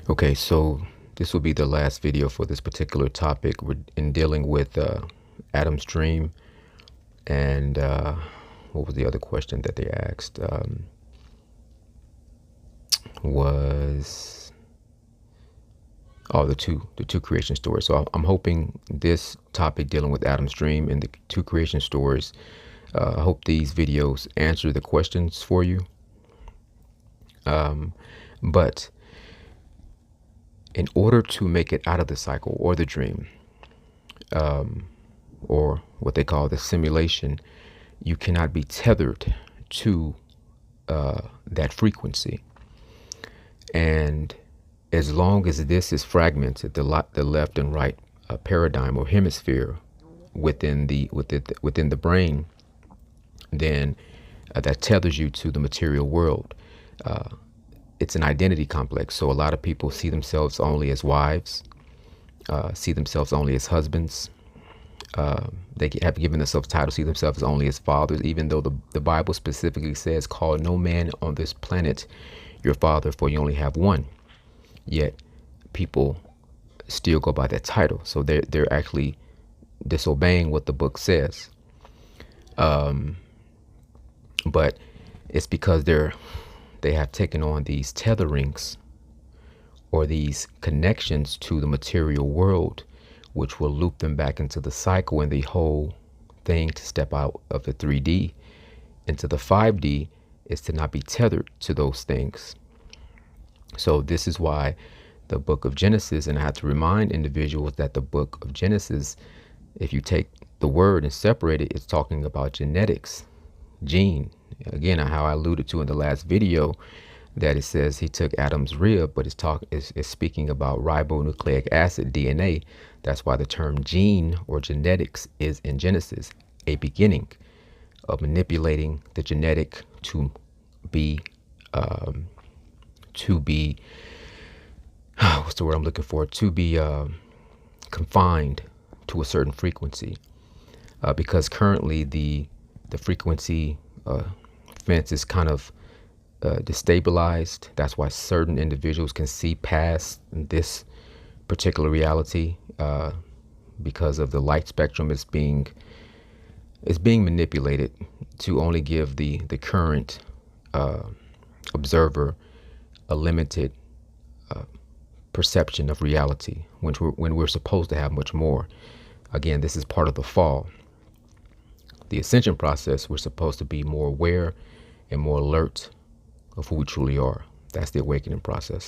Okay, so this will be the last video for this particular topic. We're in dealing with Adam's dream, and what was the other question that they asked? Was the two creation stories. So I'm hoping this topic dealing with Adam's dream and the two creation stories. I hope these videos answer the questions for you. But in order to make it out of the cycle or the dream, or what they call the simulation, you cannot be tethered to that frequency. And as long as this is fragmented, the left and right paradigm or hemisphere within the brain, then that tethers you to the material world. It's an identity complex. So a lot of people see themselves only as wives, see themselves only as husbands. They have given themselves titles, see themselves only as fathers, even though the Bible specifically says, call no man on this planet your father, for you only have one. Yet people still go by that title. So they're actually disobeying what the book says. But it's because they have taken on these tetherings or these connections to the material world, which will loop them back into the cycle and the whole thing. To step out of the 3D into the 5D is to not be tethered to those things. So this is why the book of Genesis, and I have to remind individuals that the book of Genesis, if you take the word and separate it, it's talking about genetics, gene. Again, how I alluded to in the last video, that it says he took Adam's rib, but it's speaking about ribonucleic acid, DNA. That's why the term gene or genetics is in Genesis, a beginning of manipulating the genetic to be what's the word I'm looking for? To be confined to a certain frequency, because currently the frequency fence is kind of destabilized. That's why certain individuals can see past this particular reality, because of the light spectrum is being manipulated to only give the current observer a limited perception of reality, when we're supposed to have much more. Again, this is part of the fall. The ascension process, we're supposed to be more aware and more alert of who we truly are. That's the awakening process.